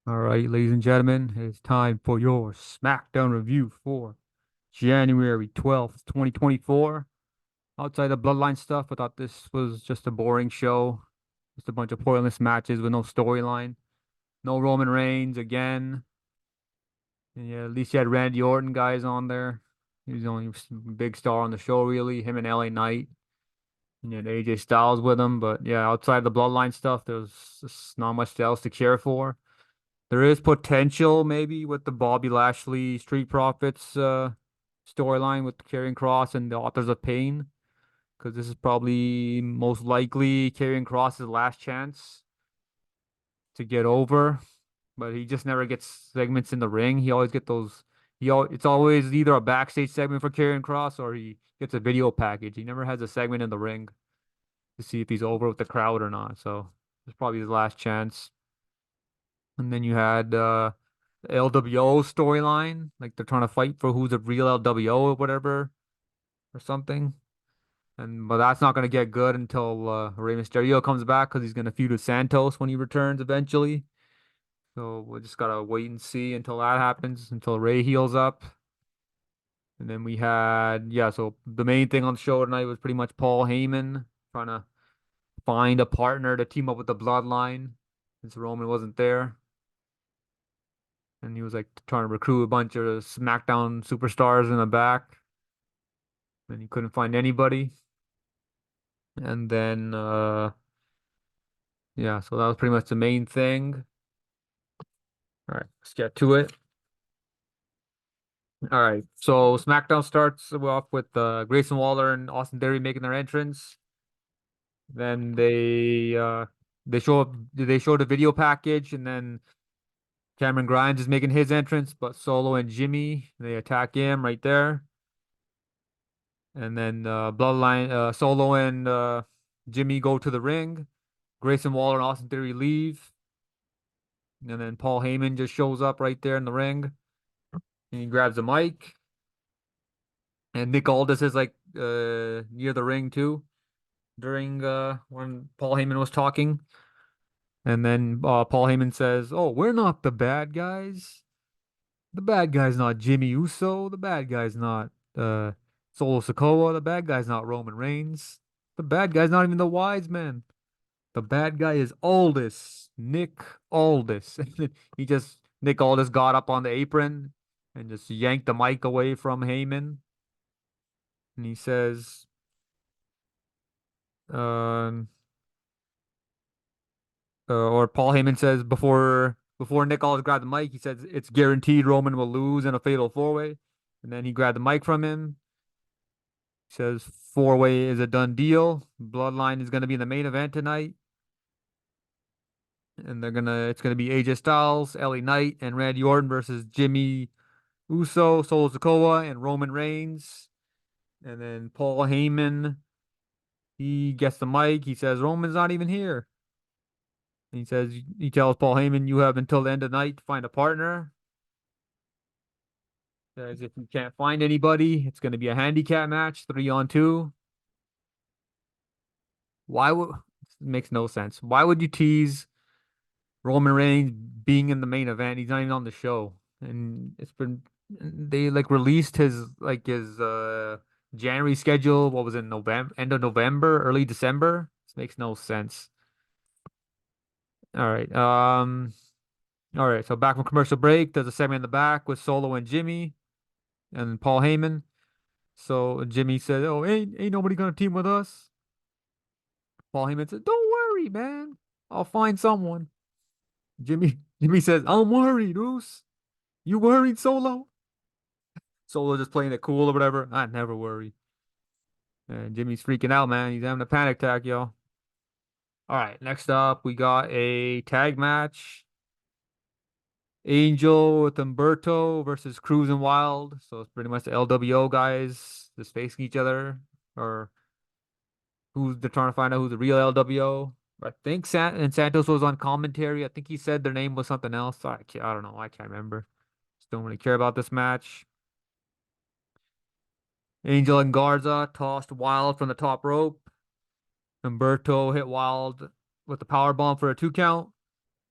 All right, ladies and gentlemen, it's time for your Smackdown review for January 12th, 2024. Outside the bloodline stuff, I thought this was just a boring show. Just a bunch of pointless matches with no storyline. No Roman Reigns again. And yeah, at least you had Randy Orton guys on there. He was the only big star on the show, really. Him and LA Knight. And you had AJ Styles with him. But yeah, outside the bloodline stuff, there's just not much else to care for. There is potential maybe with the Bobby Lashley Street Profits storyline with Karrion Kross and the Authors of Pain, because this is probably most likely Karrion Kross's last chance to get over, but he just never gets segments in the ring. He always get those. It's always either a backstage segment for Karrion Kross or he gets a video package. He never has a segment in the ring to see if he's over with the crowd or not. So it's probably his last chance. And then you had the LWO storyline, like they're trying to fight for who's the real LWO or whatever or something. And but that's not gonna get good until Rey Mysterio comes back because he's gonna feud with Santos when he returns eventually. So we just gotta wait and see until that happens, until Rey heals up. And then we had so the main thing on the show tonight was pretty much Paul Heyman trying to find a partner to team up with the Bloodline since Roman wasn't there. And he was like trying to recruit a bunch of SmackDown superstars in the back, and he couldn't find anybody. And then so that was pretty much the main thing. All right, let's get to it. All right, so SmackDown starts off with Grayson Waller and Austin Theory making their entrance. Then they show the video package, and then Cameron Grimes is making his entrance, but Solo and Jimmy they attack him right there. And then Bloodline, Solo and Jimmy go to the ring. Grayson Waller and Austin Theory leave. And then Paul Heyman just shows up right there in the ring. And he grabs the mic. And Nick Aldis is like near the ring too during when Paul Heyman was talking. And then Paul Heyman says, "Oh, we're not the bad guys. The bad guy's not Jimmy Uso. The bad guy's not Solo Sikoa. The bad guy's not Roman Reigns. The bad guy's not even the Wise Man. The bad guy is Aldis, Nick Aldis." Nick Aldis got up on the apron and just yanked the mic away from Heyman. And he says, um, or Paul Heyman says before Nick Aldis grabbed the mic, he says it's guaranteed Roman will lose in a fatal four way. And then he grabbed the mic from him. He says four way is a done deal. Bloodline is going to be in the main event tonight. And it's gonna be AJ Styles, LA Knight, and Randy Orton versus Jimmy Uso, Solo Sikoa, and Roman Reigns. And then Paul Heyman, he gets the mic. He says Roman's not even here. And he tells Paul Heyman, "You have until the end of the night to find a partner." Says if you can't find anybody, it's gonna be a handicap match, 3-on-2. Why would This makes no sense. Why would you tease Roman Reigns being in the main event? He's not even on the show. And they like released his January schedule. What was it, November, end of November, early December? This makes no sense. All right. All right. So back from commercial break, there's a segment in the back with Solo and Jimmy and Paul Heyman. So Jimmy said, "Oh, ain't nobody gonna team with us." Paul Heyman said, "Don't worry, man. I'll find someone." Jimmy says, "I'm worried, Oos. You worried, Solo?" Solo just playing it cool or whatever. I never worry. And Jimmy's freaking out, man. He's having a panic attack, yo. All right, next up, we got a tag match. Angel with Humberto versus Cruz and Wild. So it's pretty much the LWO guys just facing each other. Or they're trying to find out who's the real LWO. I think Santos was on commentary. I think he said their name was something else. I don't know. I can't remember. Just don't really care about this match. Angel and Garza tossed Wild from the top rope. Humberto hit Wild with the power bomb for a 2 count.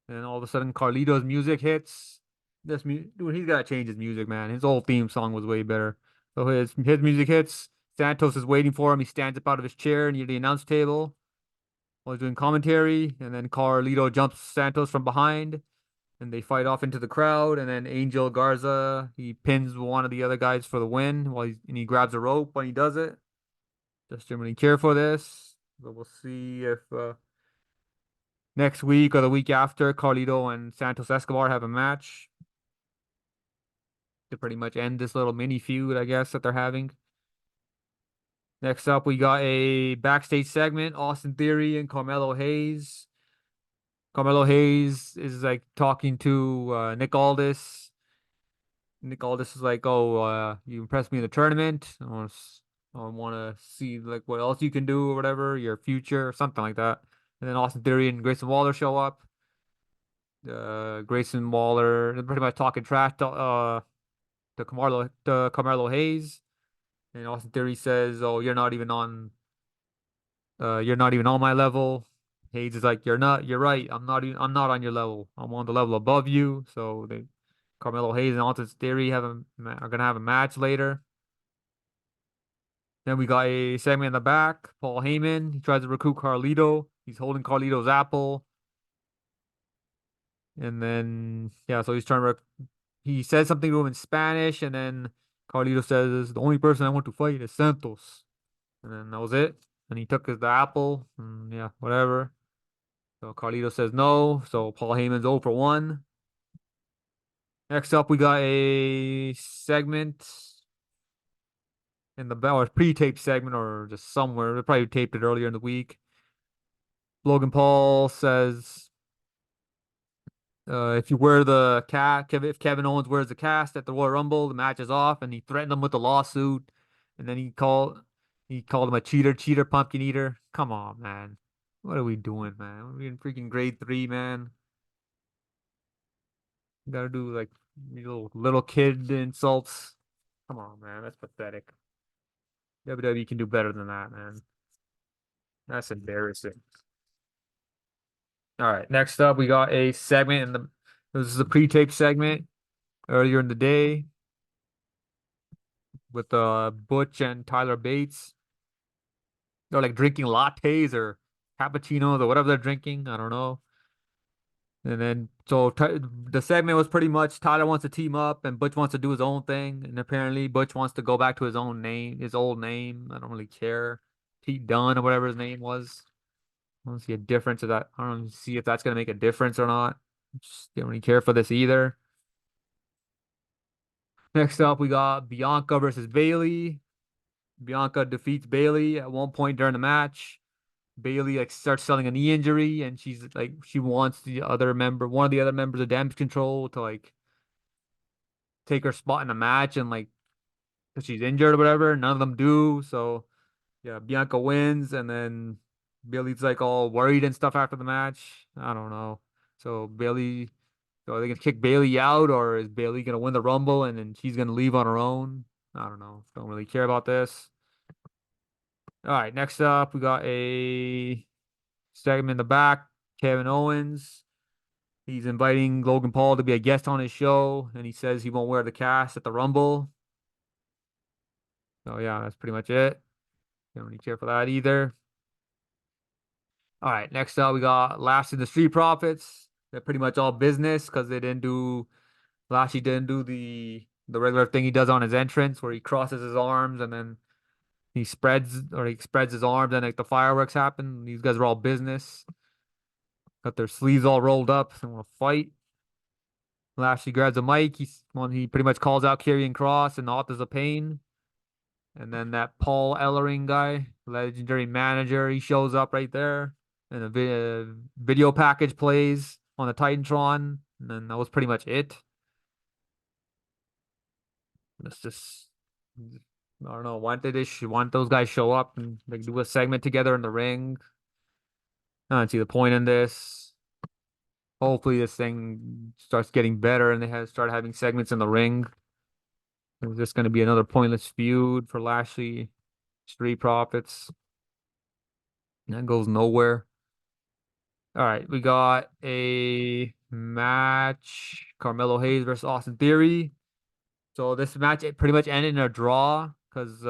And all of a sudden, Carlito's music hits. Dude, he's gotta change his music, man. His old theme song was way better. So his music hits. Santos is waiting for him. He stands up out of his chair near the announce table while he's doing commentary, and then Carlito jumps Santos from behind, and they fight off into the crowd. And then Angel Garza he pins one of the other guys for the win and he grabs a rope when he does it. Just didn't really care for this, but we'll see if next week or the week after Carlito and Santos Escobar have a match to pretty much end this little mini feud, I guess, that they're having. Next up, we got a backstage segment, Austin Theory and Carmelo Hayes. Carmelo Hayes is like talking to Nick Aldis. Nick Aldis is like, "Oh, you impressed me in the tournament. I want to see like what else you can do or whatever, your future or something like that." And then Austin Theory and Grayson Waller show up. Grayson Waller, they're pretty much talking trash to Carmelo Hayes. And Austin Theory says, "Oh, you're not even on my level." Hayes is like, you're right. I'm not on your level. I'm on the level above you." So Carmelo Hayes and Austin Theory are gonna have a match later. Then we got a segment in the back. Paul Heyman, he tries to recruit Carlito. He's holding Carlito's apple. And then, yeah, so he says something to him in Spanish, and then Carlito says, "The only person I want to fight is Santos." And then that was it. And he took the apple, and yeah, whatever. So Carlito says no. So Paul Heyman's 0 for 1. Next up, we got a segment in the or pre-taped segment, or just somewhere. They probably taped it earlier in the week. Logan Paul says, if you wear the if Kevin Owens wears the cast at the Royal Rumble, the match is off," and he threatened him with a lawsuit. And then he called him a cheater, pumpkin eater. Come on, man. What are we doing, man? We're in freaking grade 3, man. You gotta do like little kid insults. Come on, man. That's pathetic. WWE can do better than that, man. That's embarrassing. All right, next up we got a segment this is a pre-tape segment earlier in the day with Butch and Tyler Bates. They're like drinking lattes or cappuccinos or whatever they're drinking. I don't know. And then the segment was pretty much Tyler wants to team up and Butch wants to do his own thing. And apparently Butch wants to go back to his old name. I don't really care. Pete Dunne or whatever his name was. I don't see a difference of that. I don't see if that's gonna make a difference or not. Just don't really care for this either. Next up, we got Bianca versus Bailey. Bianca defeats Bailey at one point during the match. Bailey like starts selling a knee injury, and she wants one of the other members of Damage Control to like take her spot in the match, and like because she's injured or whatever. None of them do. So yeah, Bianca wins, and then Bailey's like all worried and stuff after the match. I don't know. So so are they gonna kick Bailey out, or is Bailey gonna win the Rumble and then she's gonna leave on her own? I don't know. Don't really care about this. All right, next up we got a segment in the back. Kevin Owens. He's inviting Logan Paul to be a guest on his show, and he says he won't wear the cast at the Rumble. So yeah, that's pretty much it. Don't really care for that either. All right, next up we got Lashley and the Street Profits. They're pretty much all business because Lashley didn't do the regular thing he does on his entrance where he crosses his arms and then he spreads his arms and like the fireworks happen. These guys are all business. Got their sleeves all rolled up and want to fight. Lashley grabs a mic. He pretty much calls out Karrion Kross and Authors of Pain. And then that Paul Ellering guy, legendary manager, he shows up right there. And a video package plays on the Titantron. And then that was pretty much it. Let's just, I don't know. Why those guys show up and like do a segment together in the ring? I don't see the point in this. Hopefully this thing starts getting better and start having segments in the ring. Is this going to be another pointless feud for Lashley, Street Profits? That goes nowhere. All right, we got a match: Carmelo Hayes versus Austin Theory. So this match it pretty much ended in a draw because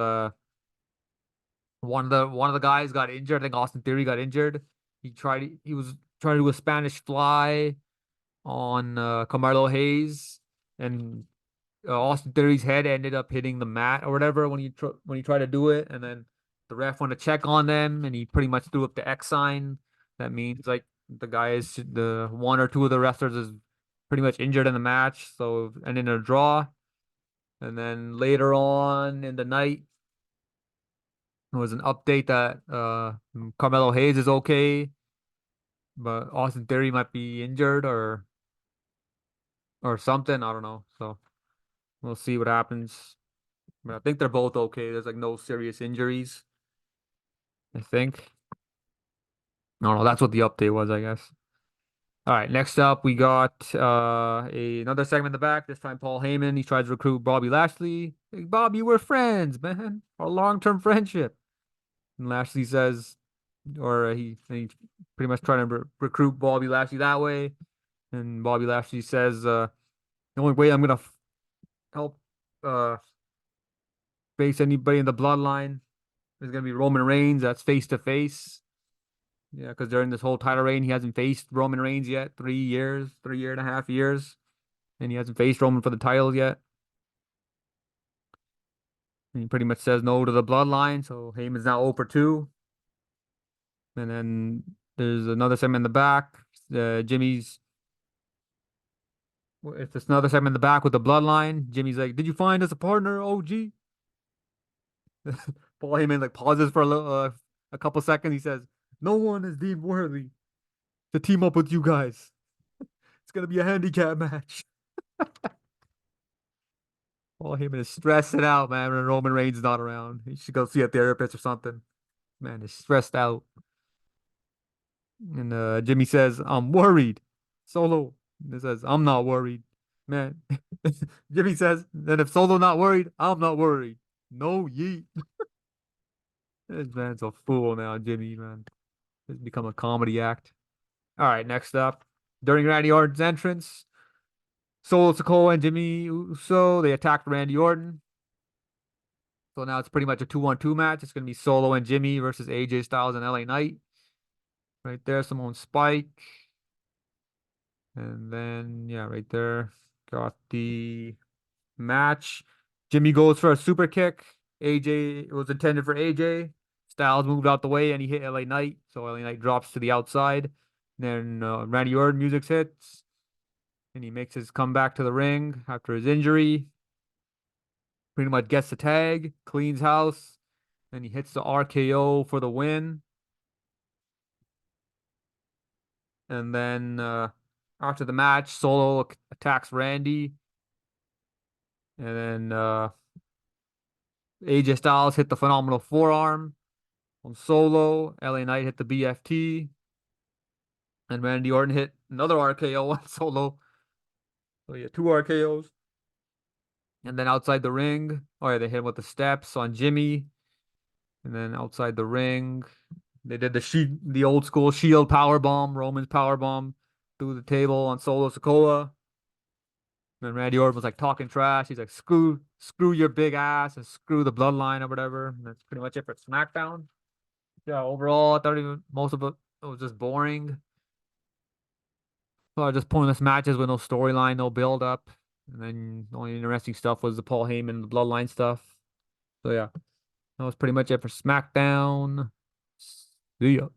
one of the guys got injured. I think Austin Theory got injured. He was trying to do a Spanish fly on Carmelo Hayes, and Austin Theory's head ended up hitting the mat or whatever when he tried to do it, and then the ref went to check on them, and he pretty much threw up the X sign. That means like the one or two of the wrestlers is pretty much injured in the match, so and in a draw. And then later on in the night, there was an update that Carmelo Hayes is okay, but Austin Theory might be injured or something. I don't know. So we'll see what happens. But I think they're both okay. There's like no serious injuries, I think. I don't know. That's what the update was, I guess. All right, next up we got another segment in the back. This time Paul Heyman, he tries to recruit Bobby Lashley. Hey, Bobby, we're friends, man. Our long-term friendship. And Lashley says, or he pretty much trying to recruit Bobby Lashley that way. And Bobby Lashley says, the only way I'm gonna help uh face anybody in the bloodline is gonna be Roman Reigns. That's face to face. Yeah, because during this whole title reign, he hasn't faced Roman Reigns yet. 3 years, 3.5 years, and he hasn't faced Roman for the title yet. And he pretty much says no to the bloodline. So Heyman's now 0 for 2. And then there's another segment in the back. Jimmy's It's another segment in the back with the bloodline. Jimmy's like, "Did you find us a partner, OG?" Paul Heyman like pauses for a couple seconds. He says, "No one is deemed worthy to team up with you guys. It's gonna be a handicap match." Paul Heyman is stressing out, man, when Roman Reigns is not around. He should go see a therapist or something. Man, he's stressed out. And Jimmy says, "I'm worried." Solo he says, "I'm not worried." Man, Jimmy says, "Then if Solo not worried, I'm not worried." No yeet. This man's a fool now, Jimmy, man. He's become a comedy act. All right, next up. During Randy Orton's entrance, Solo Sikoa and Jimmy Uso, they attacked Randy Orton. So now it's pretty much a 2-on-2 match. It's going to be Solo and Jimmy versus AJ Styles and LA Knight. Right there, Simone Spike. And then, yeah, right there, got the match. Jimmy goes for a super kick. It was intended for AJ. Styles moved out the way and he hit LA Knight. So LA Knight drops to the outside. Then Randy Orton music hits. And he makes his comeback to the ring after his injury. Pretty much gets the tag, cleans house. Then he hits the RKO for the win. And then after the match, Solo attacks Randy. And then AJ Styles hit the phenomenal forearm on Solo. LA Knight hit the BFT. And Randy Orton hit another RKO on Solo. So yeah, 2 RKOs. And then outside the ring, oh yeah, they hit him with the steps on Jimmy. And then outside the ring, they did the old school Shield power bomb, Roman's power bomb through the table on Solo Sikoa. And Randy Orton was like talking trash. He's like, screw your big ass and screw the bloodline or whatever. And that's pretty much it for SmackDown. Yeah, overall, I thought most of it was just boring. Just pointless matches with no storyline, no build up. And then the only interesting stuff was the Paul Heyman, the bloodline stuff. So yeah, that was pretty much it for SmackDown. See ya.